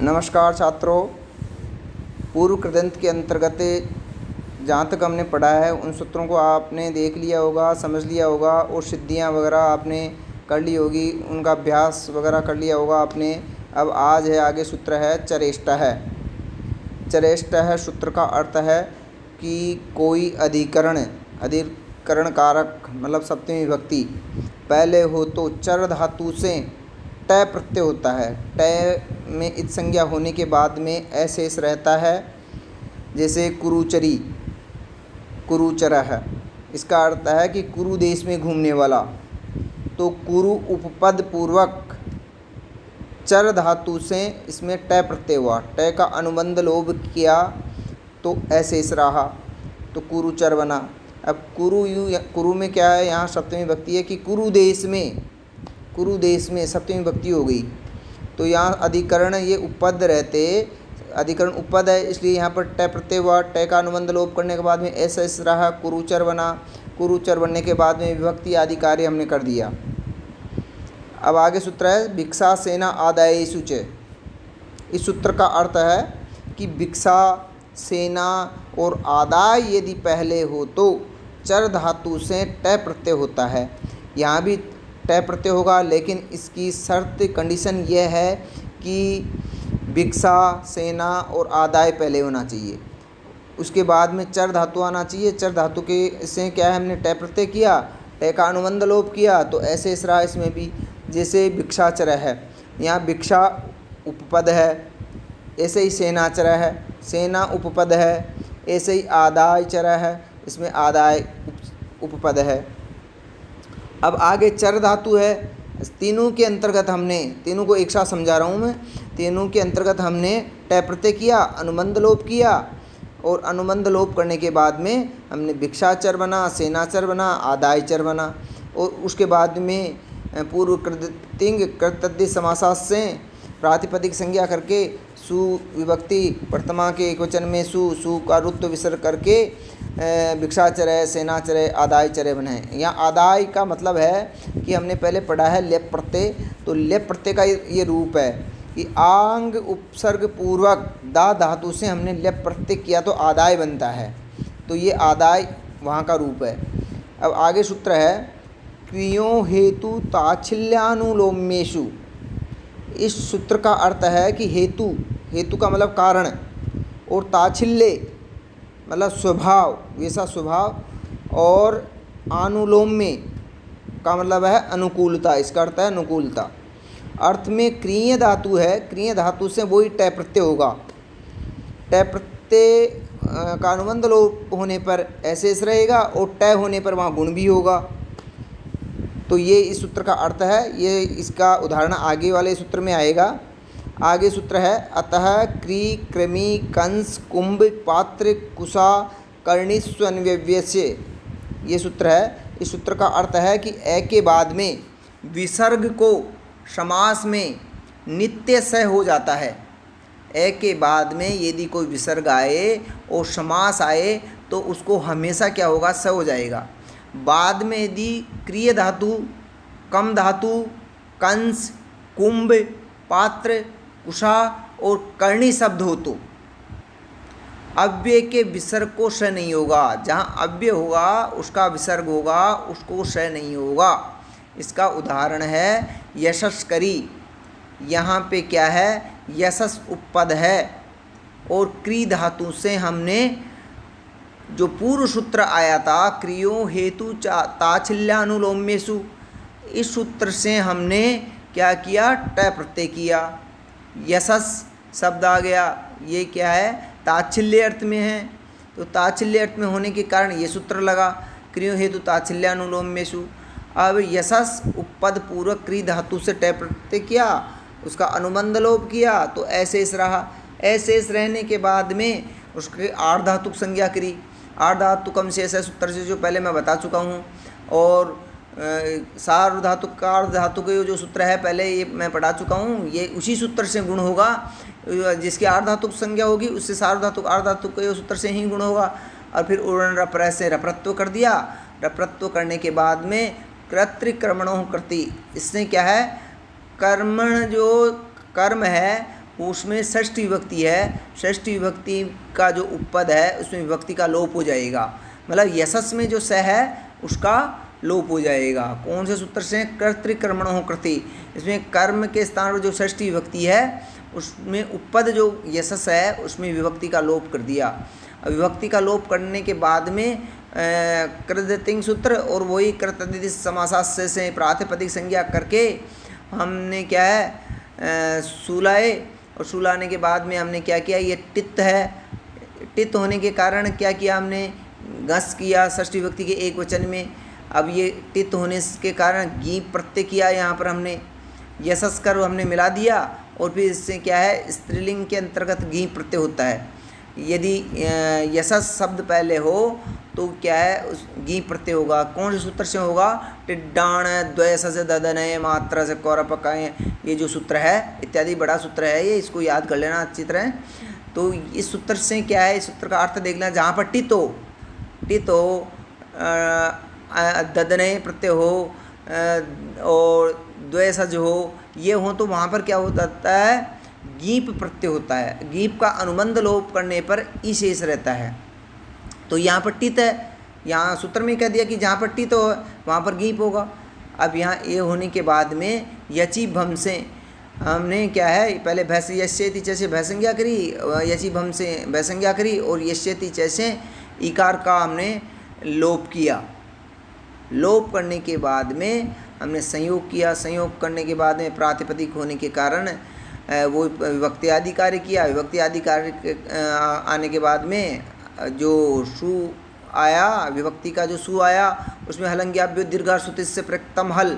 नमस्कार छात्रों। पूर्व कृदंत के अंतर्गत जहाँ तक हमने पढ़ा है उन सूत्रों को आपने देख लिया होगा, समझ लिया होगा और सिद्धियाँ वगैरह आपने कर ली होगी, उनका अभ्यास वगैरह कर लिया होगा आपने। अब आज है आगे सूत्र है चरेष्टः। चरेष्टः सूत्र का अर्थ है कि कोई अधिकरण कारक मतलब सप्तमी विभक्ति पहले हो तो चर धातु से टय प्रत्यय होता है। टय में इत संज्ञा होने के बाद में अशेष रहता है। जैसे कुरुचरी, कुरुचरः, इसका अर्थ है कि कुरु देश में घूमने वाला। तो कुरु उपपद पूर्वक चर धातु से इसमें टय प्रत्यय हुआ, टय का अनुबंध लोप किया तो अशेष रहा, तो कुरुचर बना। अब कुरु में क्या है, यहाँ सप्तमी विभक्ति है कि कुरु देश में सप्तमी विभक्ति हो गई। तो यहाँ अधिकरण ये उपपद रहते, अधिकरण उपपद है इसलिए यहाँ पर टय प्रत्यय हुआ, टय का अनुबंध लोप करने के बाद में ऐसा रहा, कुरुचर बना। कुरुचर बनने के बाद में विभक्ति आदि कार्य हमने कर दिया। अब आगे सूत्र है भिक्षा सेना आदायेषु च। इस सूत्र का अर्थ है कि भिक्षा, सेना और आदाय यदि पहले हो तो चर धातु से टय प्रत्यय होता है। यहाँ भी टय प्रत्यय होगा, लेकिन इसकी शर्त कंडीशन यह है कि भिक्षा, सेना और आदाय पहले होना चाहिए, उसके बाद में चर धातु आना चाहिए। चर धातु के से क्या है, हमने टय प्रत्यय किया, टय का अनुबंध लोप किया तो ऐसे इस रहा। इसमें भी जैसे भिक्षाचर है, यहाँ भिक्षा उपपद है, ऐसे ही सेनाचर है, सेना उपपद है, ऐसे ही आदाय चर है, इसमें आदाय उपपद है। अब आगे चर धातु है, तीनों के अंतर्गत हमने, तीनों को एक साथ समझा रहा हूँ मैं, तीनों के अंतर्गत हमने टय प्रत्यय किया, अनुबंध लोप किया और अनुबंध लोप करने के बाद में हमने भिक्षाचर बना, सेनाचर बना, आदायचर बना। और उसके बाद में पूर्व कृतिंग कर्तव्य समासास से प्रातिपदिक संज्ञा करके सु विभक्ति प्रथमा के एकवचन में सु का रुत्व विसर्ग करके भिक्षाचर है, सेनाचर है, आदायचर है बने। यहाँ आदाय का मतलब है कि हमने पहले पढ़ा है लेप प्रत्यय, तो लेप प्रत्यय का ये रूप है कि आंग उपसर्ग पूर्वक दा धातु से हमने लेप प्रत्यय किया तो आदाय बनता है, तो ये आदाय वहाँ का रूप है। अब आगे सूत्र है क्रियो हेतु ताच्छिल्यानुलोम्येषु। इस सूत्र का अर्थ है कि हेतु का मतलब कारण और ताच्छिल्य मतलब स्वभाव, वैसा स्वभाव, और अनुलोम्य का मतलब है अनुकूलता, इसका अर्थ है अनुकूलता। अर्थ में क्रिय धातु है, क्रिय धातु से वही टय प्रत्यय होगा। टय प्रत्यय का अनुबंध लोप होने पर ऐसे रहेगा और टय होने पर वहाँ गुण भी होगा। तो ये इस सूत्र का अर्थ है। ये इसका उदाहरण आगे वाले सूत्र में आएगा। आगे सूत्र है अतः क्री कृमि कंस कुंभ पात्र कुशा कर्णिस्वन्यव्यस्य। ये सूत्र है। इस सूत्र का अर्थ है कि ए के बाद में विसर्ग को समास में नित्य स हो जाता है। ए के बाद में यदि कोई विसर्ग आए और समास आए तो उसको हमेशा क्या होगा, स हो जाएगा। बाद में यदि क्रिय धातु, कम धातु, कंस, कुंभ, पात्र, कुशा और कर्णी शब्द हो तो अव्यय के विसर्ग को श नहीं होगा। जहाँ अव्यय होगा उसका विसर्ग होगा, उसको श नहीं होगा। इसका उदाहरण है यशस्करी। यहाँ पे क्या है, यशस उपपद है और क्री धातु से हमने जो पूर्व सूत्र आया था क्रियो हेतु ताच्छिल्यानुलोम्येषु, इस सूत्र से हमने क्या किया, टय प्रत्यय किया। यशस शब्द आ गया, ये क्या है, ताच्छिल्य अर्थ में है, तो ताच्छिल्य अर्थ में होने के कारण ये सूत्र लगा क्रियो हेतु ताच्छिल्यानुलोम्येषु। अब यशस उपपद पूर्वक क्री धातु से टय प्रत्यय किया, उसका अनुबंध लोप किया तो ऐशेष रहा। ऐशेष रहने के बाद में उसके आर्ध धातुक संज्ञा करी। आर्ध धातुकम शेष है सूत्र से जो पहले मैं बता चुका हूँ। और सार्वधातुक का अर्ध धातु के जो सूत्र है पहले ये मैं पढ़ा चुका हूँ। ये उसी सूत्र से गुण होगा, जिसकी आर्ध धातुक संज्ञा होगी उससे सार्वधातुक आर्ध धातुक के सूत्र से ही गुण होगा। और फिर उड़न रप्र से रप्रत्व कर दिया। रप्रत्व करने के बाद में कर्तृक्रमणों कृति, इससे क्या है, कर्मण जो कर्म है उसमें षष्ठी विभक्ति है, षष्ठी विभक्ति का जो उपपद है उसमें विभक्ति का लोप हो जाएगा, मतलब यशस में जो स है उसका लोप हो जाएगा। कौन से सूत्र से? कर्तृकर्मणो कृति। इसमें कर्म के स्थान पर जो षष्ठी विभक्ति है उसमें उपपद जो यशस है उसमें विभक्ति का लोप कर दिया। विभक्ति का लोप करने के बाद में कृतिंग सूत्र और वही कृतदिति समासास्य से प्रातिपदिक संज्ञा करके हमने क्या है सुलाए, और सुलाने के बाद में हमने क्या किया, ये टित है, टित होने के कारण क्या किया हमने, घस किया षष्ठी विभक्ति के एक वचन में। अब ये टित होने के कारण गीप प्रत्यय किया, यहाँ पर हमने यशस्कर हमने मिला दिया, और फिर इससे क्या है स्त्रीलिंग के अंतर्गत गीप प्रत्यय होता है। यदि यशस शब्द पहले हो तो क्या है उस गीप प्रत्यय होगा। कौन से सूत्र से होगा? टिड्डाण द्वयस से ददनय मात्रा से कौरपकाय, ये जो सूत्र है इत्यादि बड़ा सूत्र है ये, इसको याद कर लेना अच्छी तरह। तो इस सूत्र से क्या है, इस सूत्र का अर्थ देखना, जहाँ पर टितो ददनय प्रत्यय हो और द्वयसज हो, ये हो तो वहाँ पर क्या होता है, गीप प्रत्यय होता है। गीप का अनुबंध लोप करने पर ई शेष रहता है। तो यहाँ पर टित है, यहाँ सूत्र में कह दिया कि जहाँ पर टित हो वहाँ पर गीप होगा। अब यहाँ ए होने के बाद में यची भम से हमने क्या है, पहले भैंस यश्यति चैसे भैंसंज्ञा करी, यची भम से भैंसंज्ञा करी, और यश्यति चैसे इकार का हमने लोप किया। लोप करने के बाद में हमने संयोग किया, संयोग करने के बाद में प्रातिपदिक होने के कारण वो विभक्ति आदि कार्य किया। विभक्ति आदि कार्य आने के बाद में जो सु आया, विभक्ति का जो सु आया उसमें हलंग्याभ्यो दीर्घ सुति से प्रक्तम हल,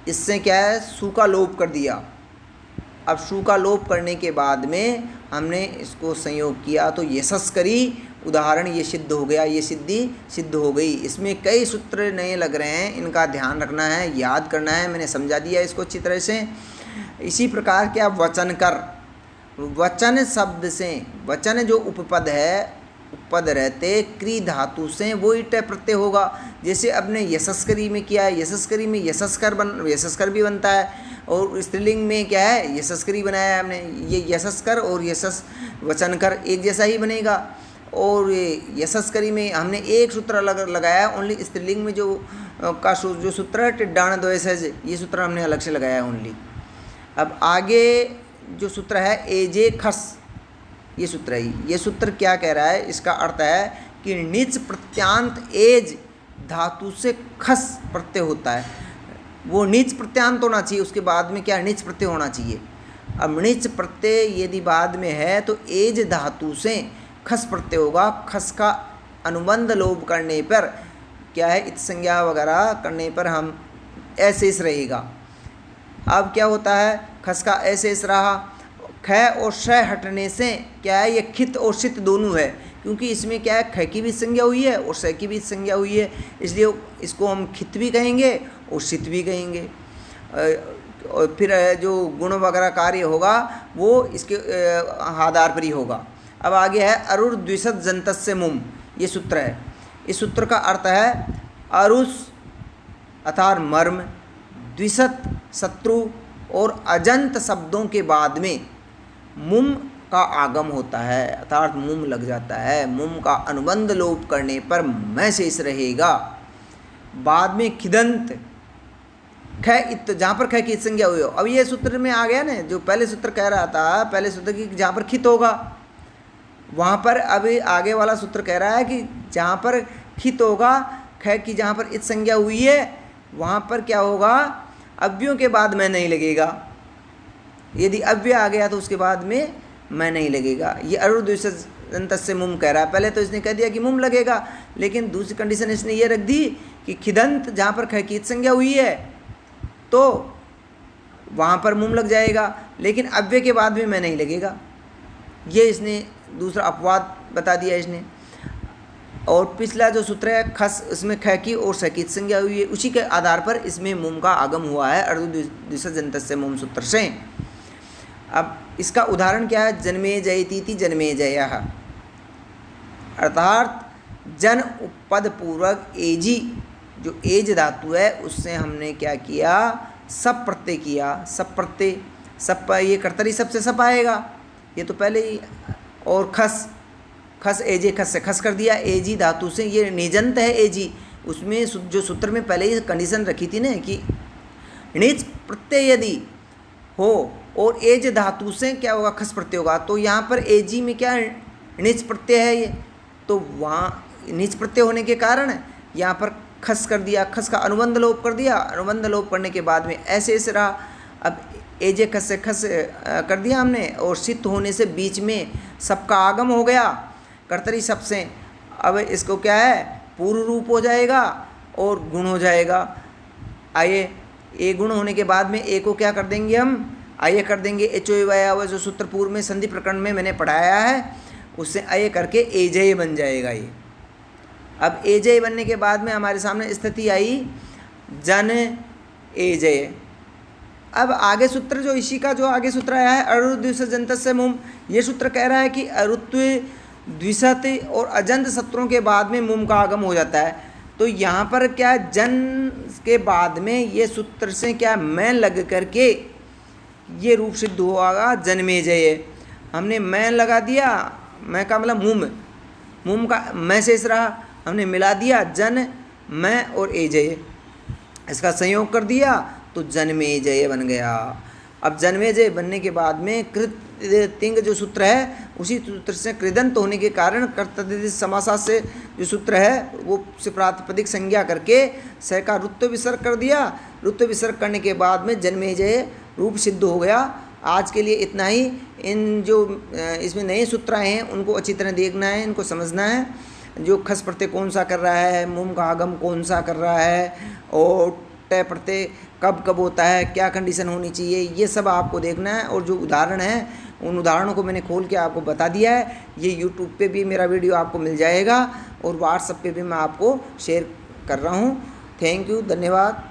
इससे क्या है सु का लोप कर दिया। अब सु का लोप करने के बाद में हमने इसको संयोग किया तो यशस करी, उदाहरण ये सिद्ध हो गया, ये सिद्धि सिद्ध हो गई। इसमें कई सूत्र नए लग रहे हैं, इनका ध्यान रखना है, याद करना है। मैंने समझा दिया इसको अच्छी तरह से। इसी प्रकार क्या वचन कर, वचन शब्द से, वचन जो उपपद है, उपपद रहते क्री धातु से वो इट प्रत्यय होगा। जैसे अपने यशस्करी में किया है, यशस्करी में यशस्कर भी बनता है, और स्त्रीलिंग में क्या है यशस्करी बनाया है हमने। ये यशस्कर और यशस वचनकर एक जैसा ही बनेगा। और यशस्करी में हमने एक सूत्र अलग लगाया है, ओनली स्त्रीलिंग में जो जो सूत्र है टिड्डाण द्वयसज, ये सूत्र हमने अलग से लगाया है ओनली। अब आगे जो सूत्र है एजे खस, ये सूत्र है। ये सूत्र क्या कह रहा है, इसका अर्थ है कि नीच प्रत्यांत एज धातु से खस प्रत्यय होता है। वो नीच प्रत्यांत होना चाहिए, उसके बाद में क्या नीच प्रत्यय होना चाहिए। अब नीच प्रत्यय यदि बाद में है तो एज धातु से खस प्रत्यय होगा। खस का अनुबंध लोप करने पर क्या है इत संज्ञा वगैरह करने पर हम ऐसेस रहेगा। अब क्या होता है, खस का ऐसेस रहा, ख और श हटने से क्या है ये खित और शित दोनों है, क्योंकि इसमें क्या है ख की भी संज्ञा हुई है और श की भी संज्ञा हुई है, इसलिए इसको हम खित भी कहेंगे और शित भी कहेंगे। और फिर जो गुण वगैरह कार्य होगा वो इसके आधार पर ही होगा। अब आगे है अरुर द्विशत जंतस्य मुम, ये सूत्र है। इस सूत्र का अर्थ है अरुस अर्थात मर्म, द्विशत शत्रु और अजंत शब्दों के बाद में मुम का आगम होता है, अर्थात मुम लग जाता है। मुम का अनुबंध लोप करने पर मैं शेष रहेगा। बाद में खिदंत ख इत, जहाँ पर ख की संज्ञा हुई हो। अब ये सूत्र में आ गया ना, जो पहले सूत्र कह रहा था, पहले सूत्र की जहाँ पर खित होगा वहाँ पर अभी आगे वाला सूत्र कह रहा है कि जहाँ पर खित होगा, ख की जहाँ पर इत संज्ञा हुई है वहाँ पर क्या होगा, अव्यों के बाद मैं नहीं लगेगा। यदि अव्यय आ गया तो उसके बाद में मैं नहीं लगेगा। ये अरुद्विशत से मुम कह रहा है। पहले तो इसने कह दिया कि मुम लगेगा, लेकिन दूसरी कंडीशन इसने ये रख दी कि खिदंत जहाँ पर ख की इत संज्ञा हुई है तो वहाँ पर मुम लग जाएगा, लेकिन अव्यय के बाद में मैं नहीं लगेगा। ये इसने दूसरा अपवाद बता दिया इसने। और पिछला जो सूत्र है खस, इसमें ख की और स की संज्ञा हुई है, उसी के आधार पर इसमें मुम का आगम हुआ है अर्धद्विशत जंतस्य मुम सूत्र से। अब इसका उदाहरण क्या है, जन्मे जयतीति जन्मे जयः, अर्थात जन उपपद पूर्वक एजी, जो एज धातु है उससे हमने क्या किया, सब प्रत्यय किया। सब प्रत्यय सप, ये कर्तरी सबसे सप आएगा, ये तो पहले ही। और खस, खस एजे, खस से खस कर दिया, एजी धातु से, ये निजंत है एजी। उसमें जो सूत्र में पहले ही कंडीशन रखी थी ना कि णिच प्रत्यय यदि हो और एज धातु से क्या होगा, खस प्रत्यय होगा, तो यहाँ पर एजी में क्या णिच प्रत्यय है ये, तो वहाँ नीच प्रत्यय होने के कारण यहाँ पर खस कर दिया, खस का अनुबंध लोप कर दिया। अनुबंध लोप करने के बाद में ऐसे ऐसे रहा। अब एजे खस से खस कर दिया हमने, और सिद्ध होने से बीच में सबका आगम हो गया कर्तरी सब से। अब इसको क्या है, पूर्व रूप हो जाएगा और गुण हो जाएगा। आइए, ए गुण होने के बाद में ए को क्या कर देंगे हम, आइए कर देंगे एचो वाया, जो सूत्र पूर्व में संधि प्रकरण में मैंने पढ़ाया है उससे आइए करके एजय बन जाएगा ये। अब एजय बनने के बाद में हमारे सामने स्थिति आई जन एजय। अब आगे सूत्र जो इसी का जो आगे सूत्र आया है अरुद्विष जंत से मुम, ये सूत्र कह रहा है कि अरुत्व द्विषत और अजंत सत्रों के बाद में मुम का आगम हो जाता है। तो यहाँ पर क्या जन के बाद में ये सूत्र से क्या मैं लग करके ये रूप सिद्ध होगा जन्मेजय। हमने मैं लगा दिया, मैं का मतलब मुम, मुम का मैं शेष रहा, हमने मिला दिया जन मैं और एजय, इसका संयोग कर दिया तो जन्मेजय बन गया। अब जन्मेजय बनने के बाद में कृत तिंग जो सूत्र है उसी सूत्र से कृदंत होने के कारण कर्तृ समासा से जो सूत्र है वो से प्रातिपदिक संज्ञा करके स का रुत्व विसर्ग कर दिया। रुत्व विसर्ग करने के बाद में जन्मेजय रूप सिद्ध हो गया। आज के लिए इतना ही। इन जो इसमें नए सूत्र आए हैं उनको अच्छी तरह देखना है, इनको समझना है। जो खस प्रत्यय कौन सा कर रहा है, मुम का आगम कौन सा कर रहा है, और टय प्रत्यय कब कब होता है, क्या कंडीशन होनी चाहिए, ये सब आपको देखना है। और जो उदाहरण है उन उदाहरणों को मैंने खोल के आपको बता दिया है। ये यूट्यूब पे भी मेरा वीडियो आपको मिल जाएगा और व्हाट्सएप पे भी मैं आपको शेयर कर रहा हूँ। थैंक यू, धन्यवाद।